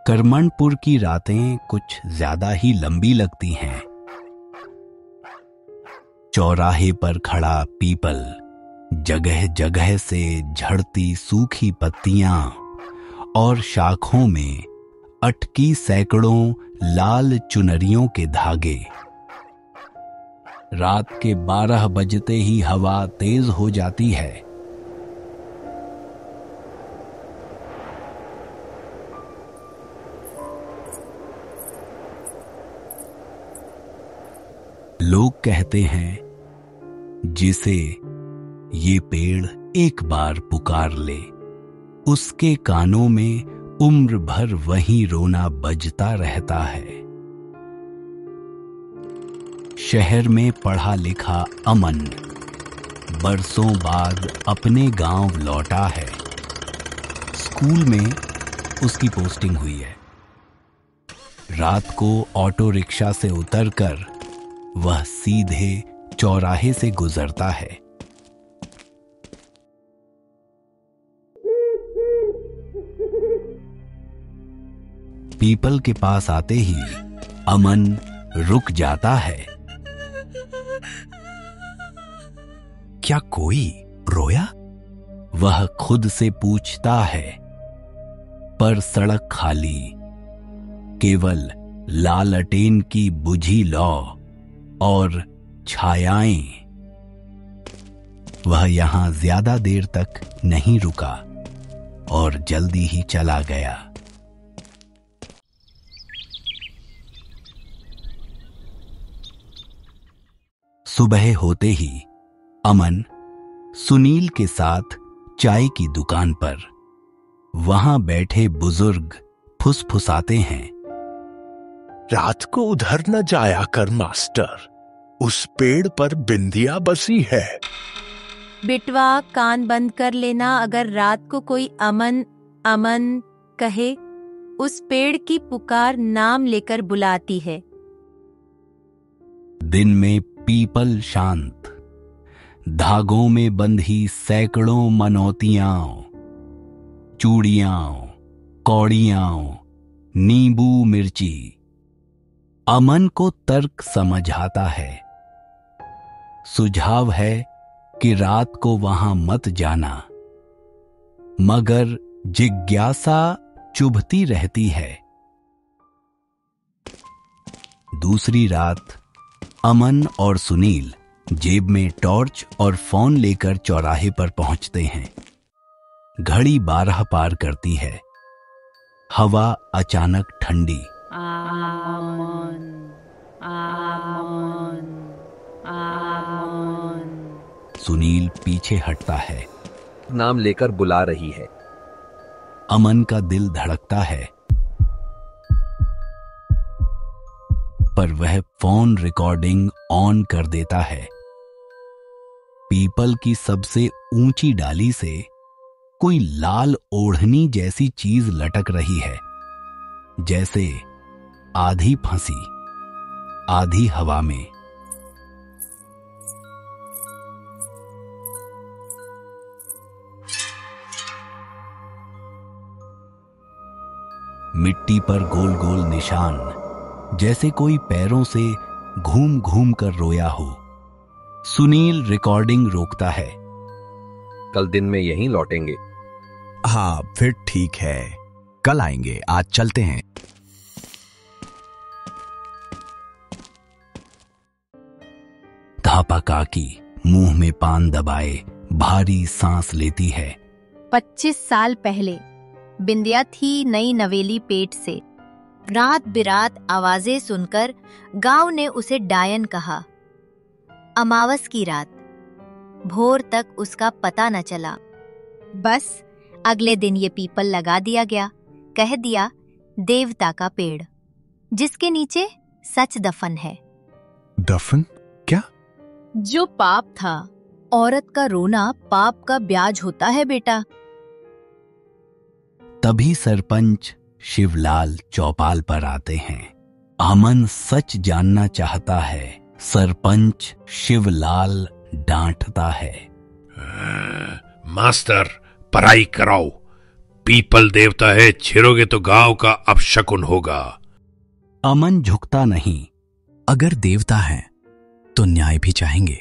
करमनपुर की रातें कुछ ज्यादा ही लंबी लगती हैं। चौराहे पर खड़ा पीपल, जगह जगह से झड़ती सूखी पत्तियां और शाखों में अटकी सैकड़ों लाल चुनरियों के धागे। रात के 12 बजते ही हवा तेज हो जाती है। लोग कहते हैं, जिसे ये पेड़ एक बार पुकार ले, उसके कानों में उम्र भर वही रोना बजता रहता है। शहर में पढ़ा लिखा अमन बरसों बाद अपने गांव लौटा है। स्कूल में उसकी पोस्टिंग हुई है। रात को ऑटो रिक्शा से उतरकर वह सीधे चौराहे से गुजरता है। पीपल के पास आते ही अमन रुक जाता है। क्या कोई रोया? वह खुद से पूछता है, पर सड़क खाली, केवल लालटेन की बुझी लौ और छायाएं। वह यहां ज्यादा देर तक नहीं रुका और जल्दी ही चला गया। सुबह होते ही अमन सुनील के साथ चाय की दुकान पर, वहां बैठे बुजुर्ग फुसफुसाते हैं। रात को उधर न जाया कर मास्टर, उस पेड़ पर बिंदिया बसी है। बिटवा, कान बंद कर लेना। अगर रात को कोई अमन अमन कहे, उस पेड़ की पुकार नाम लेकर बुलाती है। दिन में पीपल शांत, धागों में बंधी सैकड़ों मनौतियां, चूड़ियां, कौड़ियां, नींबू मिर्ची। अमन को तर्क समझ आता है। सुझाव है कि रात को वहां मत जाना, मगर जिज्ञासा चुभती रहती है। दूसरी रात अमन और सुनील जेब में टॉर्च और फोन लेकर चौराहे पर पहुंचते हैं। घड़ी 12 पार करती है। हवा अचानक ठंडी। आमन, आमन, आमन। सुनील पीछे हटता है। नाम लेकर बुला रही है। अमन का दिल धड़कता है, पर वह फोन रिकॉर्डिंग ऑन कर देता है। पीपल की सबसे ऊंची डाली से कोई लाल ओढ़नी जैसी चीज लटक रही है, जैसे आधी फंसी आधी हवा में। मिट्टी पर गोल गोल निशान, जैसे कोई पैरों से घूम घूम कर रोया हो। सुनील रिकॉर्डिंग रोकता है। कल दिन में यहीं लौटेंगे। हाँ, फिर ठीक है, कल आएंगे, आज चलते हैं। धापा काकी मुंह में पान दबाए भारी सांस लेती है। 25 साल पहले बिंदिया थी नई नवेली पेट से। रात बिरात आवाजें सुनकर गांव ने उसे डायन कहा। अमावस की रात, भोर तक उसका पता न चला। बस अगले दिन ये पीपल लगा दिया गया। कह दिया देवता का पेड़, जिसके नीचे सच दफन है। दफन? क्या? जो पाप था, औरत का रोना पाप का ब्याज होता है बेटा। तभी सरपंच शिवलाल चौपाल पर आते हैं। अमन सच जानना चाहता है। सरपंच शिवलाल डांटता है। मास्टर, पढ़ाई कराओ। पीपल देवता है, छेड़ोगे तो गांव का अपशकुन होगा। अमन झुकता नहीं। अगर देवता है तो न्याय भी चाहेंगे।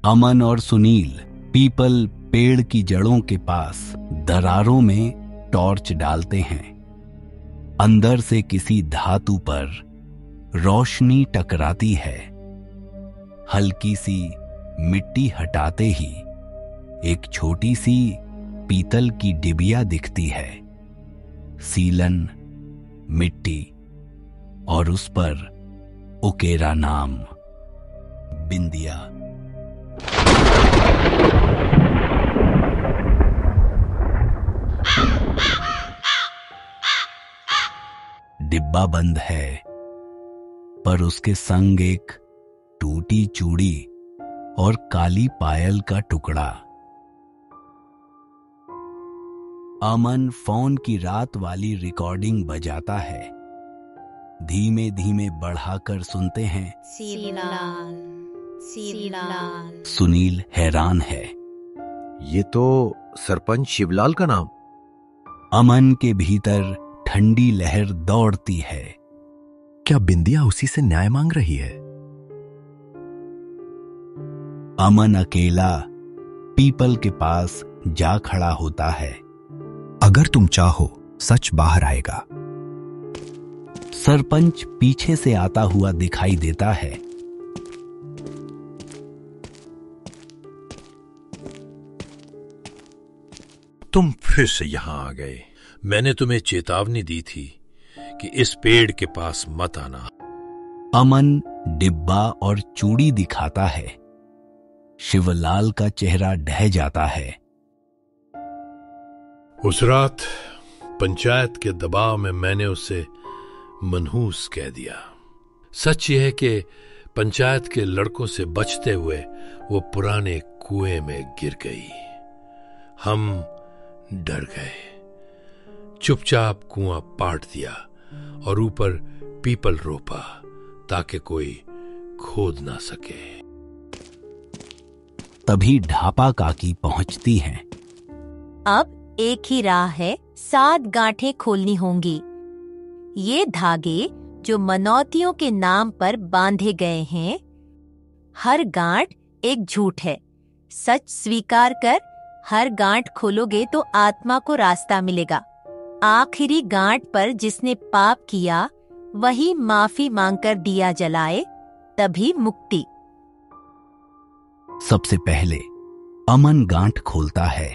अमन और सुनील पीपल पेड़ की जड़ों के पास दरारों में टॉर्च डालते हैं। अंदर से किसी धातु पर रोशनी टकराती है। हल्की सी मिट्टी हटाते ही एक छोटी सी पीतल की डिबिया दिखती है। सीलन, मिट्टी और उस पर उकेरा नाम, बिंदिया। डिब्बा बंद है, पर उसके संग एक टूटी चूड़ी और काली पायल का टुकड़ा। अमन फोन की रात वाली रिकॉर्डिंग बजाता है। धीमे धीमे बढ़ाकर सुनते हैं। शिवलाल, शिवलाल। सुनील हैरान है। ये तो सरपंच शिवलाल का नाम। अमन के भीतर ठंडी लहर दौड़ती है। क्या बिंदिया उसी से न्याय मांग रही है? अमन अकेला पीपल के पास जा खड़ा होता है। अगर तुम चाहो सच बाहर आएगा। सरपंच पीछे से आता हुआ दिखाई देता है। तुम फिर से यहां आ गए। मैंने तुम्हें चेतावनी दी थी कि इस पेड़ के पास मत आना। अमन डिब्बा और चूड़ी दिखाता है। शिवलाल का चेहरा ढह जाता है। उस रात पंचायत के दबाव में मैंने उसे मनहूस कह दिया। सच यह है कि पंचायत के लड़कों से बचते हुए वो पुराने कुएं में गिर गई। हम डर गए, चुपचाप कुआं पाट दिया और ऊपर पीपल रोपा ताकि कोई खोद ना सके। तभी ढापा काकी पहुंचती हैं। अब एक ही राह है, 7 गांठें खोलनी होंगी। ये धागे जो मनौतियों के नाम पर बांधे गए हैं, हर गांठ एक झूठ है। सच स्वीकार कर हर गांठ खोलोगे तो आत्मा को रास्ता मिलेगा। आखिरी गांठ पर जिसने पाप किया वही माफी मांगकर दिया जलाए, तभी मुक्ति। सबसे पहले अमन गांठ खोलता है।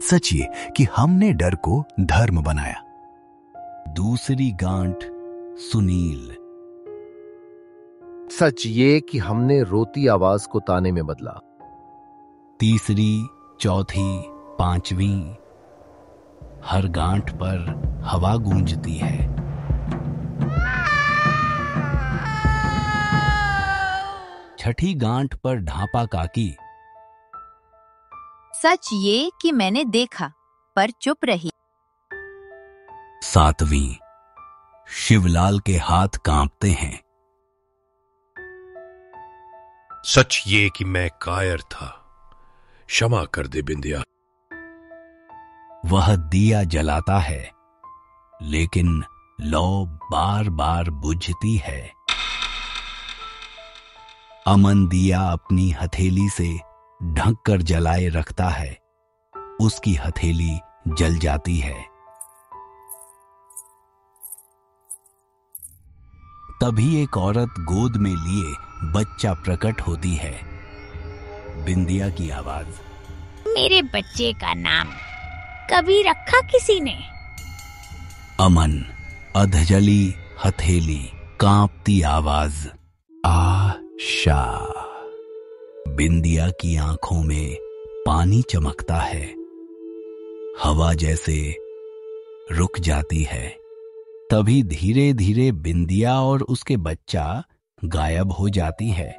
सच ये कि हमने डर को धर्म बनाया। दूसरी गांठ सुनील। सच ये कि हमने रोती आवाज को ताने में बदला। तीसरी, चौथी, 5वीं, हर गांठ पर हवा गूंजती है। छठी गांठ पर ढापा काकी। सच ये कि मैंने देखा पर चुप रही। 7वीं, शिवलाल के हाथ कांपते हैं। सच ये कि मैं कायर था। क्षमा कर दे बिंदिया। वह दिया जलाता है, लेकिन लौ बार बार बुझती है। अमन दिया अपनी हथेली से ढक कर जलाए रखता है। उसकी हथेली जल जाती है। तभी एक औरत गोद में लिए बच्चा प्रकट होती है। बिंदिया की आवाज। मेरे बच्चे का नाम कभी रखा किसी ने? अमन, अधजली हथेली, कांपती आवाज। आशा। बिंदिया की आंखों में पानी चमकता है। हवा जैसे रुक जाती है। तभी धीरे धीरे बिंदिया और उसके बच्चा गायब हो जाती है।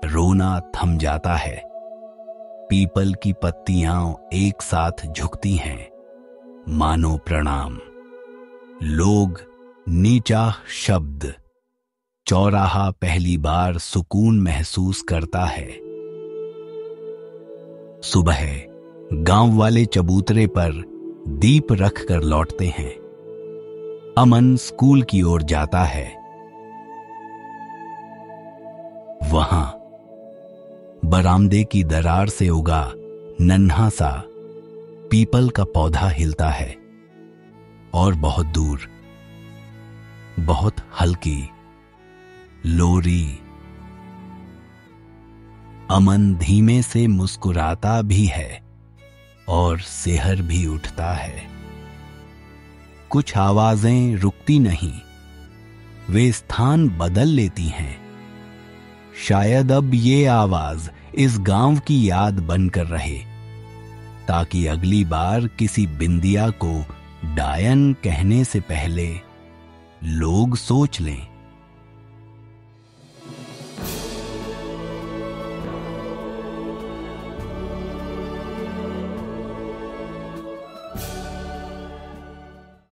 रोना थम जाता है। पीपल की पत्तियां एक साथ झुकती हैं, मानो प्रणाम। लोग नीचा शब्द। चौराहा पहली बार सुकून महसूस करता है। सुबह गांव वाले चबूतरे पर दीप रख कर लौटते हैं। अमन स्कूल की ओर जाता है। वहां बरामदे की दरार से उगा नन्हा सा पीपल का पौधा हिलता है और बहुत दूर बहुत हल्की लोरी। अमन धीमे से मुस्कुराता भी है और सेहर भी उठता है। कुछ आवाजें रुकती नहीं, वे स्थान बदल लेती हैं। शायद अब ये आवाज इस गांव की याद बनकर रहे, ताकि अगली बार किसी बिंदिया को डायन कहने से पहले लोग सोच लें